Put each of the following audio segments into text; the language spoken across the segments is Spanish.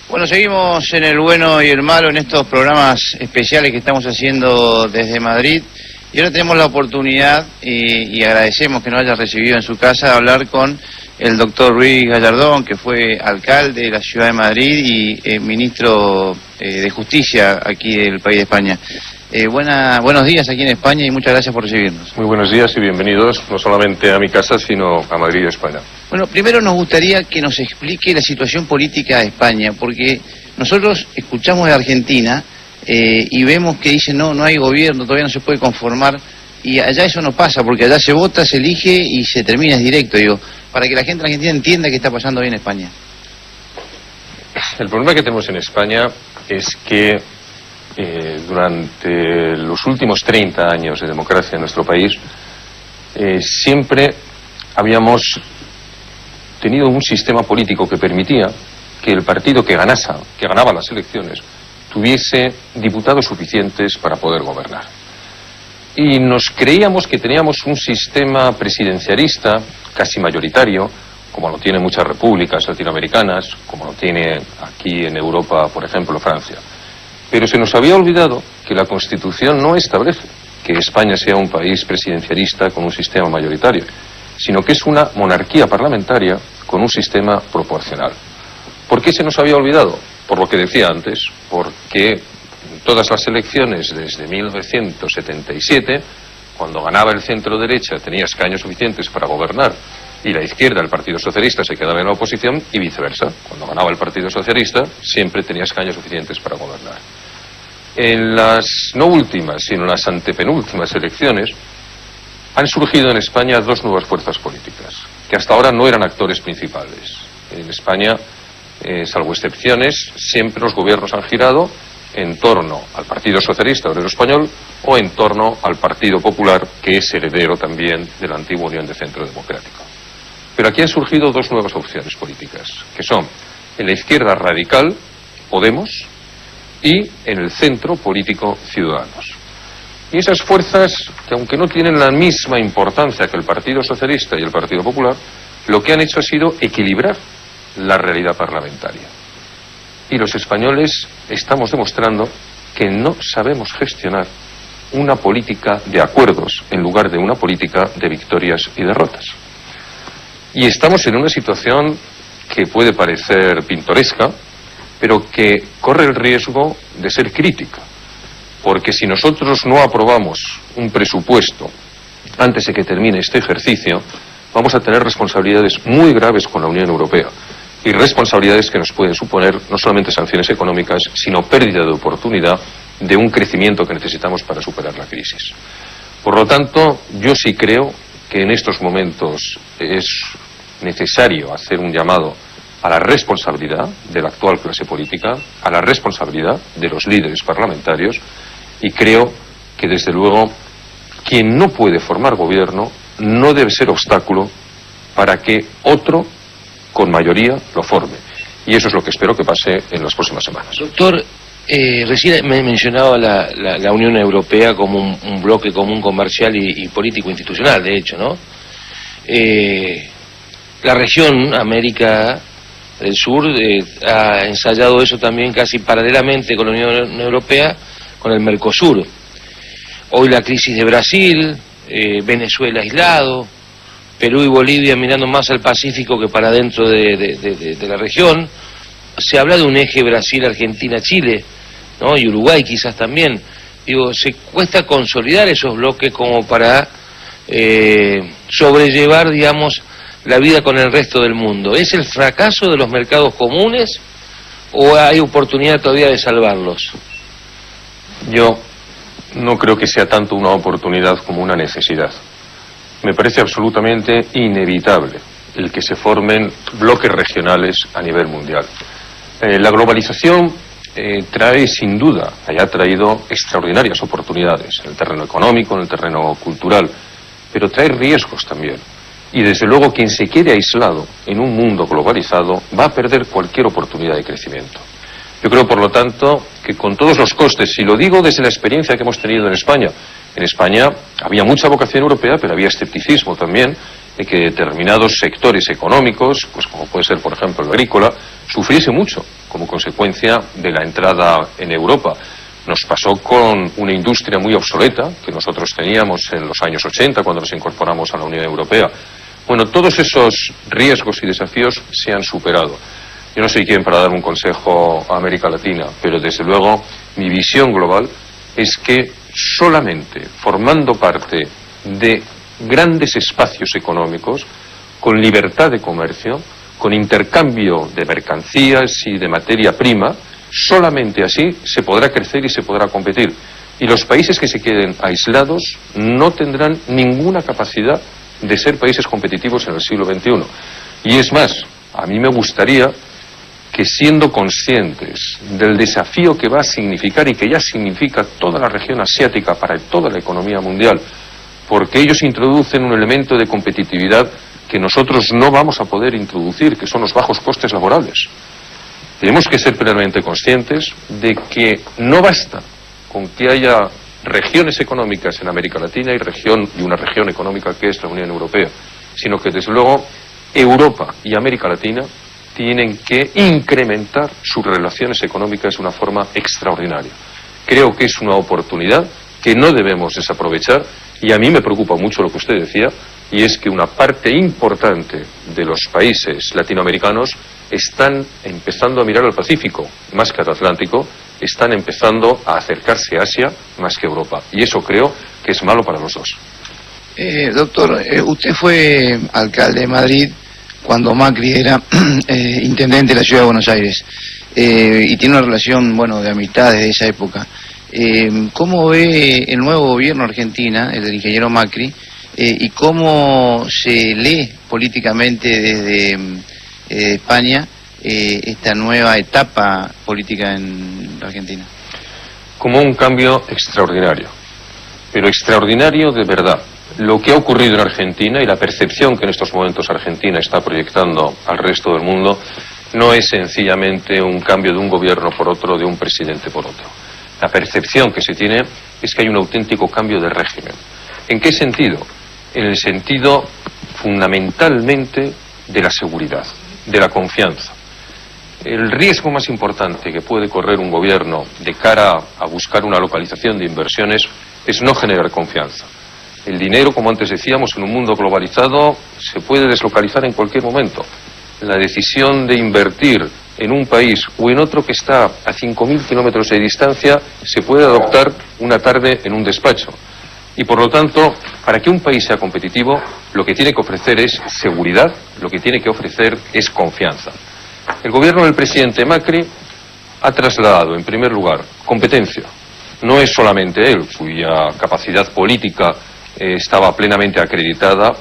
Bueno, seguimos en el bueno y el malo en estos programas especiales que estamos haciendo desde Madrid. Y ahora tenemos la oportunidad, y agradecemos que nos haya recibido en su casa, de hablar con el doctor Ruiz Gallardón, que fue alcalde de la ciudad de Madrid y ministro de Justicia aquí del país de España. Buenos días aquí en España y muchas gracias por recibirnos. Muy buenos días y bienvenidos no solamente a mi casa, sino a Madrid y España. Bueno, primero nos gustaría que nos explique la situación política de España, porque nosotros escuchamos de Argentina y vemos que dicen no hay gobierno, todavía no se puede conformar, y allá eso no pasa, porque allá se vota, se elige y se termina, es directo, digo, para que la gente de Argentina entienda qué está pasando hoy en España. El problema que tenemos en España es que durante los últimos 30 años de democracia en nuestro país siempre habíamos tenido un sistema político que permitía que el partido que ganaba las elecciones tuviese diputados suficientes para poder gobernar. Y nos creíamos que teníamos un sistema presidencialista casi mayoritario, como lo tienen muchas repúblicas latinoamericanas, como lo tiene aquí en Europa, por ejemplo, Francia. Pero se nos había olvidado que la Constitución no establece que España sea un país presidencialista con un sistema mayoritario, sino que es una monarquía parlamentaria con un sistema proporcional. ¿Por qué se nos había olvidado? Por lo que decía antes, porque en todas las elecciones desde 1977, cuando ganaba el centro derecha tenía escaños suficientes para gobernar y la izquierda, el Partido Socialista, se quedaba en la oposición y viceversa. Cuando ganaba el Partido Socialista siempre tenía escaños suficientes para gobernar. En las no últimas, sino en las antepenúltimas elecciones han surgido en España dos nuevas fuerzas políticas que hasta ahora no eran actores principales. En España, salvo excepciones, siempre los gobiernos han girado en torno al Partido Socialista Obrero Español o en torno al Partido Popular, que es heredero también de la antigua Unión de Centro Democrático. Pero aquí han surgido dos nuevas opciones políticas, que son en la izquierda radical, Podemos, y en el centro político, Ciudadanos. Y esas fuerzas, que aunque no tienen la misma importancia que el Partido Socialista y el Partido Popular, lo que han hecho ha sido equilibrar la realidad parlamentaria. Y los españoles estamos demostrando que no sabemos gestionar una política de acuerdos en lugar de una política de victorias y derrotas. Y estamos en una situación que puede parecer pintoresca, pero que corre el riesgo de ser crítica. Porque si nosotros no aprobamos un presupuesto antes de que termine este ejercicio, vamos a tener responsabilidades muy graves con la Unión Europea. Y responsabilidades que nos pueden suponer no solamente sanciones económicas, sino pérdida de oportunidad de un crecimiento que necesitamos para superar la crisis. Por lo tanto, yo sí creo que en estos momentos es necesario hacer un llamado a la responsabilidad de la actual clase política, a la responsabilidad de los líderes parlamentarios, y creo que, desde luego, quien no puede formar gobierno no debe ser obstáculo para que otro, con mayoría, lo forme. Y eso es lo que espero que pase en las próximas semanas. Doctor, recién me mencionaba la Unión Europea como un bloque común comercial y político institucional, de hecho, ¿no? La región América del Sur ha ensayado eso también casi paralelamente con la Unión Europea, con el Mercosur. Hoy la crisis de Brasil, Venezuela aislado, Perú y Bolivia mirando más al Pacífico que para dentro de la región. Se habla de un eje Brasil-Argentina-Chile, ¿no? Y Uruguay quizás también. Digo, se cuesta consolidar esos bloques como para sobrellevar, digamos, la vida con el resto del mundo. ¿Es el fracaso de los mercados comunes o hay oportunidad todavía de salvarlos? Yo no creo que sea tanto una oportunidad como una necesidad. Me parece absolutamente inevitable el que se formen bloques regionales a nivel mundial. La globalización trae sin duda, ha traído extraordinarias oportunidades en el terreno económico, en el terreno cultural, pero trae riesgos también. Y desde luego quien se quede aislado en un mundo globalizado va a perder cualquier oportunidad de crecimiento. Yo creo, por lo tanto, que con todos los costes, y lo digo desde la experiencia que hemos tenido en España había mucha vocación europea, pero había escepticismo también, de que determinados sectores económicos, pues como puede ser por ejemplo el agrícola, sufriese mucho como consecuencia de la entrada en Europa. Nos pasó con una industria muy obsoleta que nosotros teníamos en los años 80 cuando nos incorporamos a la Unión Europea. Bueno, todos esos riesgos y desafíos se han superado. Yo no soy quien para dar un consejo a América Latina, pero desde luego mi visión global es que solamente formando parte de grandes espacios económicos, con libertad de comercio, con intercambio de mercancías y de materia prima, solamente así se podrá crecer y se podrá competir. Y los países que se queden aislados no tendrán ninguna capacidad de ser países competitivos en el siglo XXI. Y es más, a mí me gustaría que, siendo conscientes del desafío que va a significar y que ya significa toda la región asiática para toda la economía mundial, porque ellos introducen un elemento de competitividad que nosotros no vamos a poder introducir, que son los bajos costes laborales. Tenemos que ser plenamente conscientes de que no basta con que haya regiones económicas en América Latina y una región económica que es la Unión Europea, sino que desde luego Europa y América Latina tienen que incrementar sus relaciones económicas de una forma extraordinaria. Creo que es una oportunidad que no debemos desaprovechar, y a mí me preocupa mucho lo que usted decía, y es que una parte importante de los países latinoamericanos están empezando a mirar al Pacífico más que al Atlántico, están empezando a acercarse a Asia más que a Europa, y eso creo que es malo para los dos. Doctor, usted fue alcalde de Madrid cuando Macri era intendente de la Ciudad de Buenos Aires, y tiene una relación, bueno, de amistad desde esa época. ¿Cómo ve el nuevo gobierno argentina, el del ingeniero Macri, y cómo se lee políticamente desde España esta nueva etapa política en Argentina? Como un cambio extraordinario, pero extraordinario de verdad. Lo que ha ocurrido en Argentina y la percepción que en estos momentos Argentina está proyectando al resto del mundo no es sencillamente un cambio de un gobierno por otro, de un presidente por otro. La percepción que se tiene es que hay un auténtico cambio de régimen. ¿En qué sentido? En el sentido fundamentalmente de la seguridad, de la confianza. El riesgo más importante que puede correr un gobierno de cara a buscar una localización de inversiones es no generar confianza. El dinero, como antes decíamos, en un mundo globalizado se puede deslocalizar en cualquier momento. La decisión de invertir en un país o en otro que está a 5.000 kilómetros de distancia se puede adoptar una tarde en un despacho. Y por lo tanto, para que un país sea competitivo, lo que tiene que ofrecer es seguridad, lo que tiene que ofrecer es confianza. El gobierno del presidente Macri ha trasladado, en primer lugar, competencia. No es solamente él, cuya capacidad política estaba plenamente acreditada,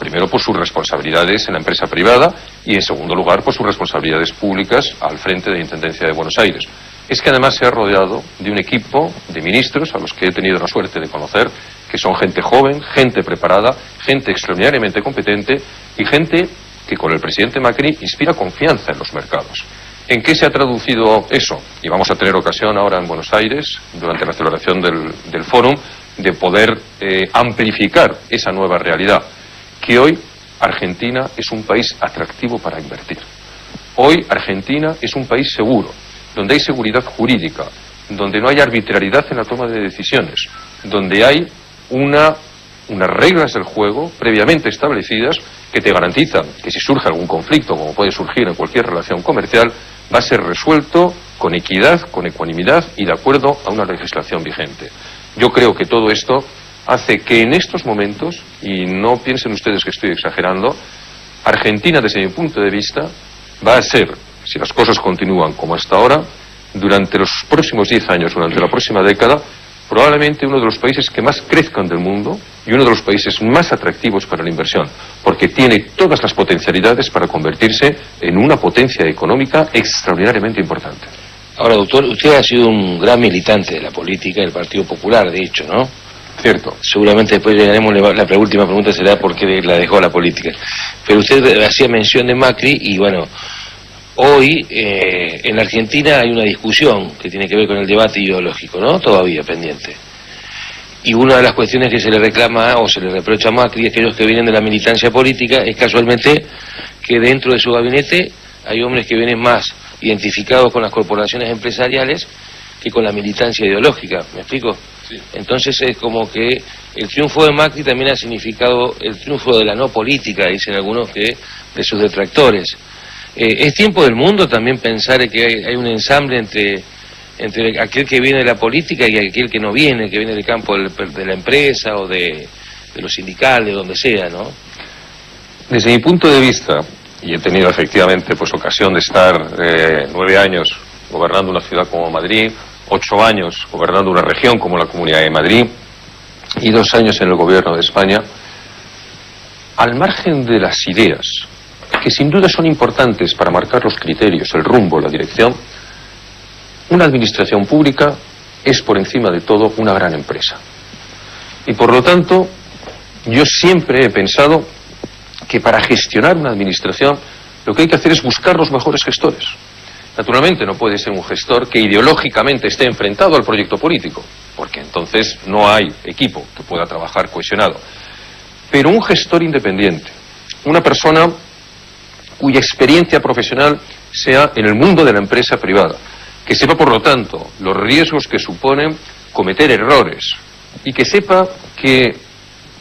primero por sus responsabilidades en la empresa privada y en segundo lugar por sus responsabilidades públicas al frente de la Intendencia de Buenos Aires. Es que además se ha rodeado de un equipo de ministros a los que he tenido la suerte de conocer, que son gente joven, gente preparada, gente extraordinariamente competente y gente que con el presidente Macri inspira confianza en los mercados. ¿En qué se ha traducido eso? Y vamos a tener ocasión ahora en Buenos Aires, durante la celebración del Fórum, de poder amplificar esa nueva realidad, que hoy Argentina es un país atractivo para invertir. Hoy Argentina es un país seguro, donde hay seguridad jurídica, donde no hay arbitrariedad en la toma de decisiones, donde hay unas reglas del juego previamente establecidas que te garantizan que si surge algún conflicto, como puede surgir en cualquier relación comercial, va a ser resuelto con equidad, con ecuanimidad y de acuerdo a una legislación vigente. Yo creo que todo esto hace que en estos momentos, y no piensen ustedes que estoy exagerando, Argentina, desde mi punto de vista, va a ser, si las cosas continúan como hasta ahora, durante los próximos 10 años, durante la próxima década, probablemente uno de los países que más crezcan del mundo y uno de los países más atractivos para la inversión, porque tiene todas las potencialidades para convertirse en una potencia económica extraordinariamente importante. Ahora, doctor, usted ha sido un gran militante de la política del Partido Popular, de hecho, ¿no? Cierto. Seguramente después llegaremos, la última pregunta será por qué la dejó la política. Pero usted hacía mención de Macri y bueno, hoy en la Argentina hay una discusión que tiene que ver con el debate ideológico, ¿no? Todavía pendiente. Y una de las cuestiones que se le reclama o se le reprocha a Macri y aquellos que vienen de la militancia política es casualmente que dentro de su gabinete hay hombres que vienen más identificados con las corporaciones empresariales que con la militancia ideológica. ¿Me explico? Sí. Entonces es como que el triunfo de Macri también ha significado el triunfo de la no política, dicen algunos, que de sus detractores. Es tiempo del mundo también pensar que hay un ensamble entre aquel que viene de la política y aquel que no viene, que viene del campo de la empresa o de los sindicales, donde sea, ¿no? Desde mi punto de vista, y he tenido efectivamente pues ocasión de estar 9 años gobernando una ciudad como Madrid, 8 años gobernando una región como la Comunidad de Madrid y 2 años en el gobierno de España, al margen de las ideas, que sin duda son importantes para marcar los criterios, el rumbo, la dirección, una administración pública es por encima de todo una gran empresa. Y por lo tanto, yo siempre he pensado que para gestionar una administración lo que hay que hacer es buscar los mejores gestores. Naturalmente no puede ser un gestor que ideológicamente esté enfrentado al proyecto político, porque entonces no hay equipo que pueda trabajar cohesionado. Pero un gestor independiente, una persona cuya experiencia profesional sea en el mundo de la empresa privada, que sepa por lo tanto los riesgos que suponen cometer errores y que sepa que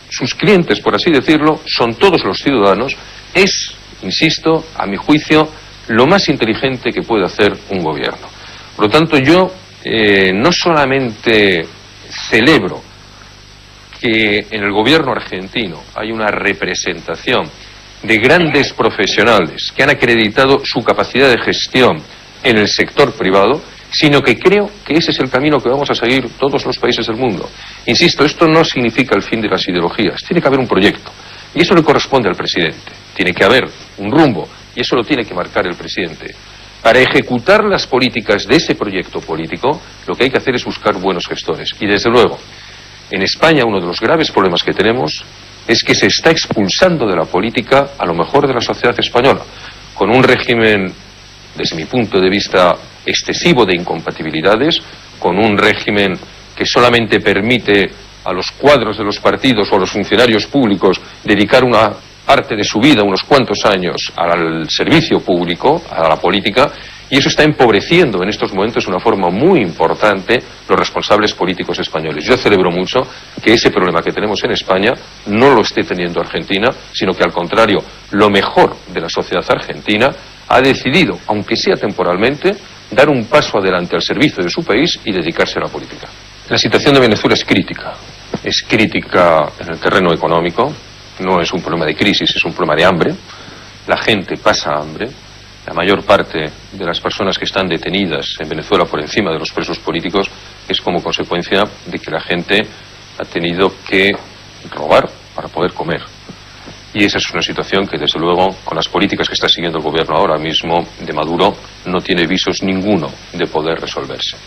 sus clientes, por así decirlo, son todos los ciudadanos, es, insisto, a mi juicio, lo más inteligente que puede hacer un gobierno. Por lo tanto, yo no solamente celebro que en el gobierno argentino hay una representación de grandes profesionales que han acreditado su capacidad de gestión en el sector privado, sino que creo que ese es el camino que vamos a seguir todos los países del mundo. Insisto, esto no significa el fin de las ideologías, tiene que haber un proyecto, y eso le corresponde al presidente. Tiene que haber un rumbo, y eso lo tiene que marcar el presidente. Para ejecutar las políticas de ese proyecto político, lo que hay que hacer es buscar buenos gestores. Y desde luego, en España uno de los graves problemas que tenemos es que se está expulsando de la política a lo mejor de la sociedad española, con un régimen, desde mi punto de vista, excesivo de incompatibilidades, con un régimen que solamente permite a los cuadros de los partidos o a los funcionarios públicos dedicar una parte de su vida, unos cuantos años, al servicio público, a la política, y eso está empobreciendo en estos momentos de una forma muy importante los responsables políticos españoles. Yo celebro mucho que ese problema que tenemos en España no lo esté teniendo Argentina, sino que al contrario, lo mejor de la sociedad argentina ha decidido, aunque sea temporalmente, dar un paso adelante al servicio de su país y dedicarse a la política. La situación de Venezuela es crítica en el terreno económico, no es un problema de crisis, es un problema de hambre, la gente pasa hambre, la mayor parte de las personas que están detenidas en Venezuela por encima de los presos políticos es como consecuencia de que la gente ha tenido que robar para poder comer. Y esa es una situación que, desde luego, con las políticas que está siguiendo el gobierno ahora mismo de Maduro, no tiene visos ninguno de poder resolverse.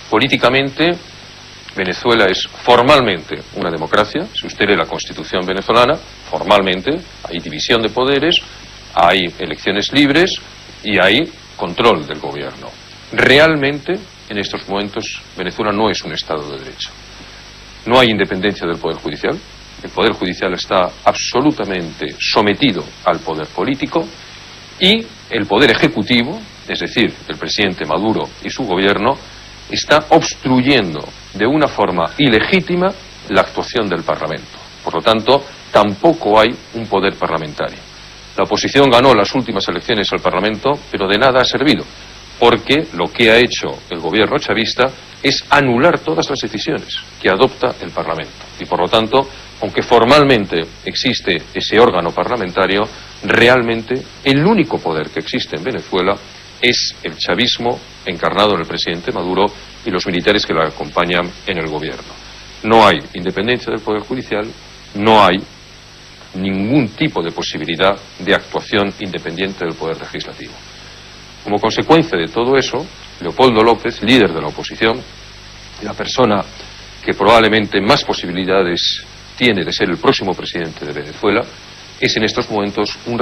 Políticamente, Venezuela es formalmente una democracia. Si usted lee la Constitución venezolana, formalmente hay división de poderes, hay elecciones libres y hay control del gobierno. Realmente, en estos momentos, Venezuela no es un Estado de Derecho. No hay independencia del Poder Judicial. El Poder Judicial está absolutamente sometido al poder político y el Poder Ejecutivo, es decir, el presidente Maduro y su gobierno, está obstruyendo de una forma ilegítima la actuación del Parlamento. Por lo tanto, tampoco hay un poder parlamentario. La oposición ganó las últimas elecciones al Parlamento, pero de nada ha servido, porque lo que ha hecho el gobierno chavista es anular todas las decisiones que adopta el Parlamento. Y por lo tanto, aunque formalmente existe ese órgano parlamentario, realmente el único poder que existe en Venezuela es el chavismo encarnado en el presidente Maduro y los militares que lo acompañan en el gobierno. No hay independencia del Poder Judicial, no hay ningún tipo de posibilidad de actuación independiente del Poder Legislativo. Como consecuencia de todo eso, Leopoldo López, líder de la oposición, la persona que probablemente más posibilidades tiene de ser el próximo presidente de Venezuela, es en estos momentos un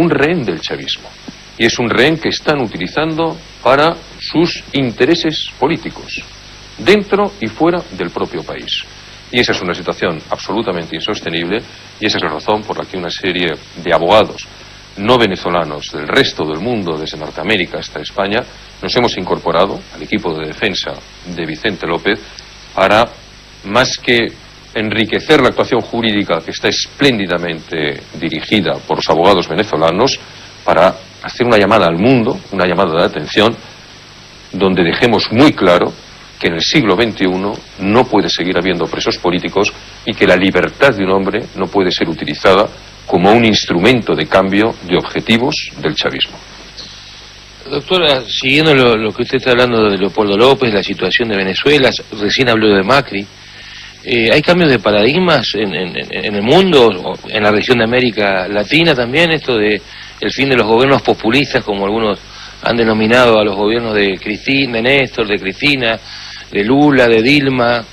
rehén del chavismo. Y es un rehén que están utilizando para sus intereses políticos. dentro y fuera del propio país. Y esa es una situación absolutamente insostenible, y esa es la razón por la que una serie de abogados no venezolanos del resto del mundo, desde Norteamérica hasta España, nos hemos incorporado al equipo de defensa de Vicente López para, más que enriquecer la actuación jurídica que está espléndidamente dirigida por los abogados venezolanos, para hacer una llamada al mundo, una llamada de atención, donde dejemos muy claro que en el siglo XXI no puede seguir habiendo presos políticos y que la libertad de un hombre no puede ser utilizada como un instrumento de cambio de objetivos del chavismo. Doctora, siguiendo lo que usted está hablando de Leopoldo López, la situación de Venezuela, recién habló de Macri, ¿hay cambios de paradigmas en el mundo, en la región de América Latina también, esto de el fin de los gobiernos populistas, como algunos han denominado a los gobiernos de Cristina, de Néstor, de Cristina, de Lula, de Dilma,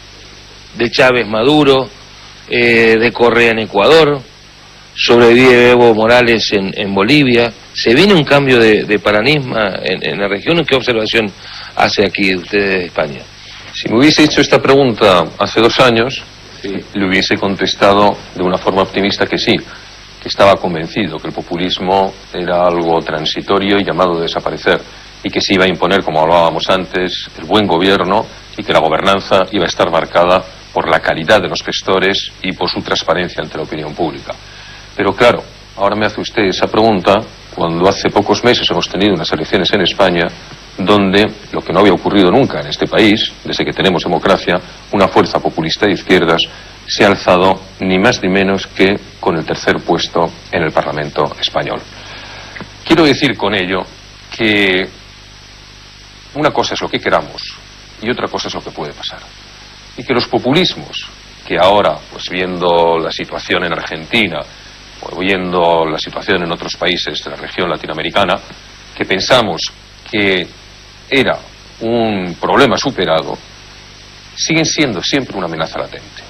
de Chávez Maduro, de Correa en Ecuador, sobrevive Evo Morales en Bolivia? ¿Se viene un cambio de paradigma en la región? ¿Qué observación hace aquí usted de España? Si me hubiese hecho esta pregunta hace 2 años, sí, le hubiese contestado de una forma optimista que sí, que estaba convencido que el populismo era algo transitorio y llamado a desaparecer, y que se iba a imponer, como hablábamos antes, el buen gobierno, y que la gobernanza iba a estar marcada por la calidad de los gestores y por su transparencia ante la opinión pública. Pero claro, ahora me hace usted esa pregunta cuando hace pocos meses hemos tenido unas elecciones en España donde, lo que no había ocurrido nunca en este país, desde que tenemos democracia, una fuerza populista de izquierdas se ha alzado ni más ni menos que con el 3er puesto en el Parlamento español. Quiero decir con ello que una cosa es lo que queramos y otra cosa es lo que puede pasar. Y que los populismos, que ahora, pues viendo la situación en Argentina, o viendo la situación en otros países de la región latinoamericana, que pensamos que era un problema superado, siguen siendo siempre una amenaza latente.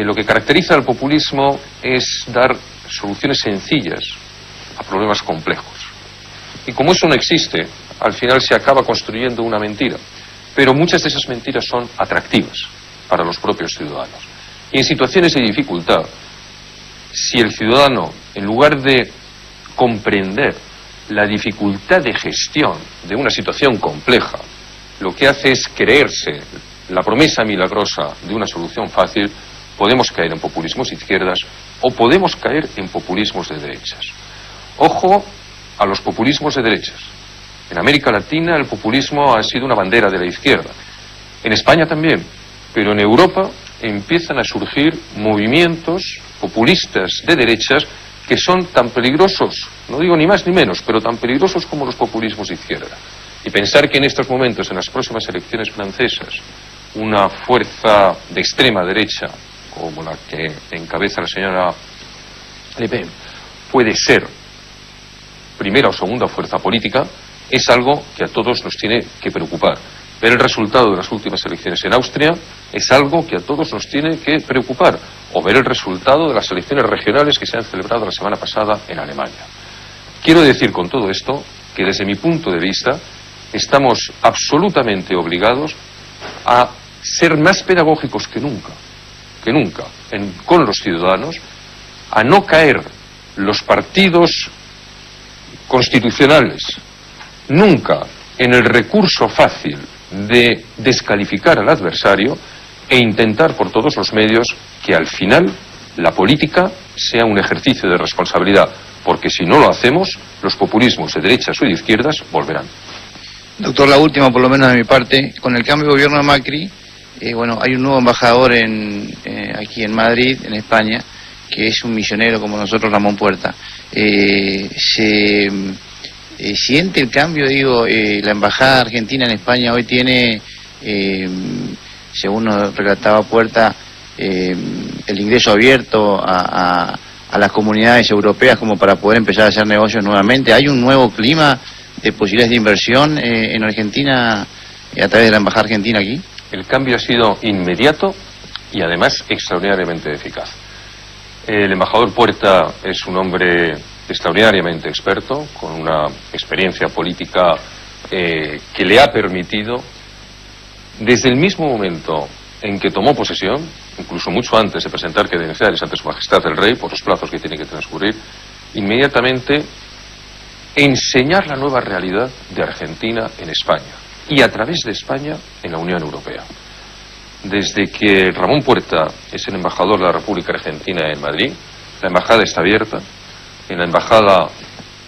Lo que caracteriza al populismo es dar soluciones sencillas a problemas complejos. Y como eso no existe, al final se acaba construyendo una mentira. Pero muchas de esas mentiras son atractivas para los propios ciudadanos. Y en situaciones de dificultad, si el ciudadano, en lugar de comprender la dificultad de gestión de una situación compleja, lo que hace es creerse la promesa milagrosa de una solución fácil, podemos caer en populismos de izquierdas o podemos caer en populismos de derechas. Ojo a los populismos de derechas. En América Latina el populismo ha sido una bandera de la izquierda. En España también, pero en Europa empiezan a surgir movimientos populistas de derechas que son tan peligrosos, no digo ni más ni menos, pero tan peligrosos como los populismos de izquierda. Y pensar que en estos momentos, en las próximas elecciones francesas, una fuerza de extrema derecha, como la que encabeza la señora Le Pen, puede ser primera o segunda fuerza política, es algo que a todos nos tiene que preocupar. Ver el resultado de las últimas elecciones en Austria es algo que a todos nos tiene que preocupar. O ver el resultado de las elecciones regionales que se han celebrado la semana pasada en Alemania. Quiero decir con todo esto que desde mi punto de vista estamos absolutamente obligados a ser más pedagógicos que nunca con los ciudadanos, a no caer los partidos constitucionales nunca en el recurso fácil de descalificar al adversario e intentar por todos los medios que al final la política sea un ejercicio de responsabilidad, porque si no lo hacemos, los populismos de derechas o de izquierdas volverán. Doctor, la última, por lo menos de mi parte, con el cambio de gobierno de Macri, hay un nuevo embajador aquí en Madrid, en España, que es un misionero como nosotros, Ramón Puerta. ¿Siente el cambio? La embajada argentina en España hoy tiene, según nos relataba Puerta, el ingreso abierto a las comunidades europeas como para poder empezar a hacer negocios nuevamente. ¿Hay un nuevo clima de posibilidades de inversión en Argentina a través de la embajada argentina aquí? El cambio ha sido inmediato y además extraordinariamente eficaz. El embajador Puerta es un hombre extraordinariamente experto, con una experiencia política que le ha permitido desde el mismo momento en que tomó posesión, incluso mucho antes de presentar credenciales ante Su Majestad el Rey, por los plazos que tienen que transcurrir, inmediatamente enseñar la nueva realidad de Argentina en España y a través de España en la Unión Europea. Desde que Ramón Puerta es el embajador de la República Argentina en Madrid, la embajada está abierta. En la embajada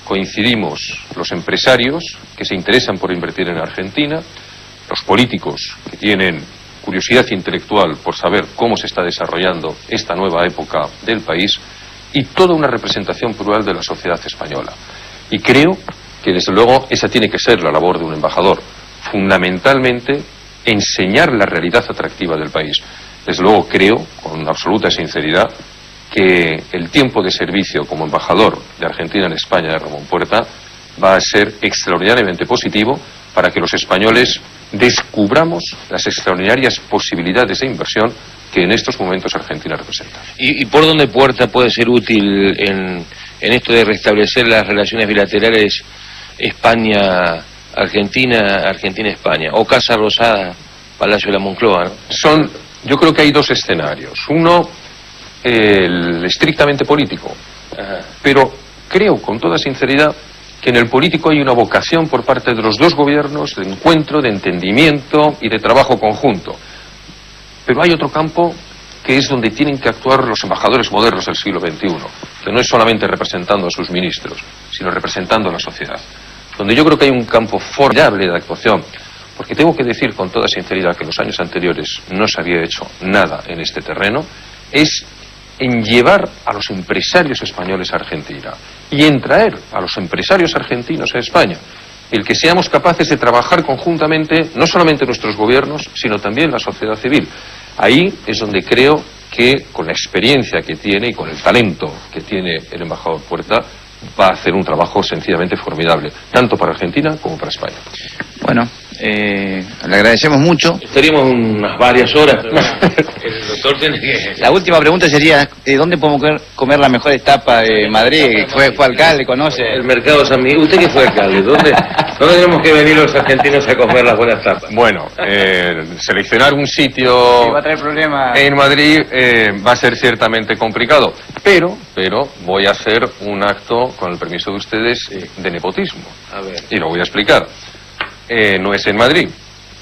coincidimos los empresarios que se interesan por invertir en Argentina, los políticos que tienen curiosidad intelectual por saber cómo se está desarrollando esta nueva época del país y toda una representación plural de la sociedad española. Y creo que desde luego esa tiene que ser la labor de un embajador, fundamentalmente enseñar la realidad atractiva del país. Desde luego creo, con absoluta sinceridad, que el tiempo de servicio como embajador de Argentina en España de Ramón Puerta va a ser extraordinariamente positivo para que los españoles descubramos las extraordinarias posibilidades de inversión que en estos momentos Argentina representa. ¿Y por dónde Puerta puede ser útil en esto de restablecer las relaciones bilaterales España-Argentina, Argentina-España? O Casa Rosada, Palacio de la Moncloa, ¿no? Yo creo que hay dos escenarios. Uno, el estrictamente político. Pero creo, con toda sinceridad, que en el político hay una vocación por parte de los dos gobiernos de encuentro, de entendimiento y de trabajo conjunto. Pero hay otro campo que es donde tienen que actuar los embajadores modernos del siglo XXI, que no es solamente representando a sus ministros, sino representando a la sociedad. Donde yo creo que hay un campo formidable de actuación, porque tengo que decir con toda sinceridad que en los años anteriores no se había hecho nada en este terreno, es en llevar a los empresarios españoles a Argentina y en traer a los empresarios argentinos a España, el que seamos capaces de trabajar conjuntamente, no solamente nuestros gobiernos, sino también la sociedad civil. Ahí es donde creo que, con la experiencia que tiene y con el talento que tiene el embajador Puerta, va a hacer un trabajo sencillamente formidable, tanto para Argentina como para España. Bueno, le agradecemos mucho. Estaríamos unas varias horas, pero el doctor tiene que... La última pregunta sería, ¿dónde podemos comer la mejor tapa de Madrid? ¿Fue alcalde, conoce? El mercado San Miguel. ¿Usted qué fue alcalde? ¿Dónde tenemos que venir los argentinos a comer las buenas tapas? Bueno, seleccionar un sitio va a traer problemas en Madrid va a ser ciertamente complicado, pero voy a hacer un acto, con el permiso de ustedes, de nepotismo. A ver. Y lo voy a explicar. No es en Madrid,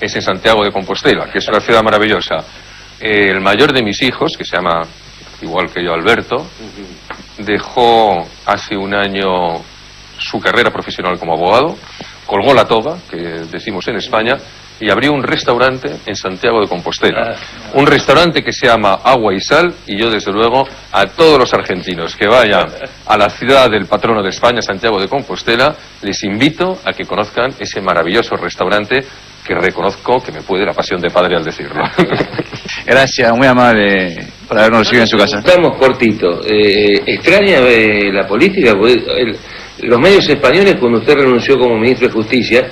es en Santiago de Compostela, que es una ciudad maravillosa. El mayor de mis hijos, que se llama igual que yo Alberto, dejó hace un año su carrera profesional como abogado, colgó la toga, que decimos en España, y abrió un restaurante en Santiago de Compostela. Un restaurante que se llama Agua y Sal, y yo desde luego a todos los argentinos que vayan a la ciudad del patrono de España, Santiago de Compostela, les invito a que conozcan ese maravilloso restaurante que reconozco que me puede la pasión de padre al decirlo. Gracias, muy amable por habernos recibido en su casa. Estamos cortitos. ¿Extraña la política? Los medios españoles, cuando usted renunció como ministro de Justicia,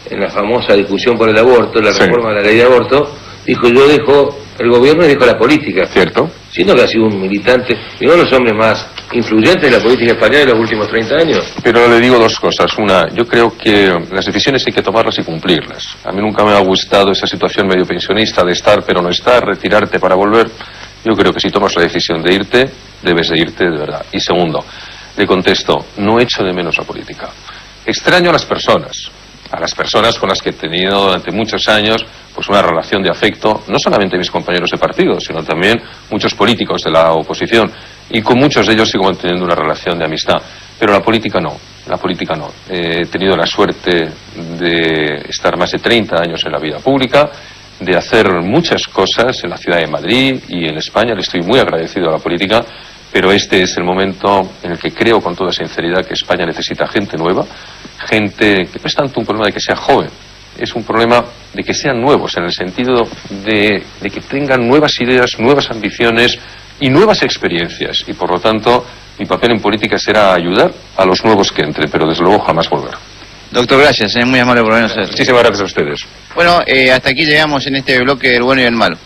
en la famosa discusión por el aborto, la reforma de la ley de aborto, dijo: yo dejo el gobierno y dejo la política. ¿Cierto? Siendo que ha sido un militante y uno de los hombres más influyentes de la política española en los últimos 30 años. Pero le digo dos cosas. Una, yo creo que las decisiones hay que tomarlas y cumplirlas. A mí nunca me ha gustado esa situación medio pensionista de estar pero no estar, retirarte para volver. Yo creo que si tomas la decisión de irte, debes de irte de verdad. Y segundo, le contesto, no echo de menos la política. Extraño a las personas con las que he tenido durante muchos años pues una relación de afecto, no solamente mis compañeros de partido, sino también muchos políticos de la oposición, y con muchos de ellos sigo manteniendo una relación de amistad, pero la política no. He tenido la suerte de estar más de 30 años en la vida pública, de hacer muchas cosas en la ciudad de Madrid y en España. Le estoy muy agradecido a la política, pero este es el momento en el que creo con toda sinceridad que España necesita gente nueva, gente que no es tanto un problema de que sea joven, es un problema de que sean nuevos, en el sentido de que tengan nuevas ideas, nuevas ambiciones y nuevas experiencias. Y por lo tanto, mi papel en política será ayudar a los nuevos que entren, pero desde luego jamás volver. Doctor, gracias, muy amable por venirnos. Muchísimas gracias a ustedes. Bueno, hasta aquí llegamos en este bloque del bueno y el malo.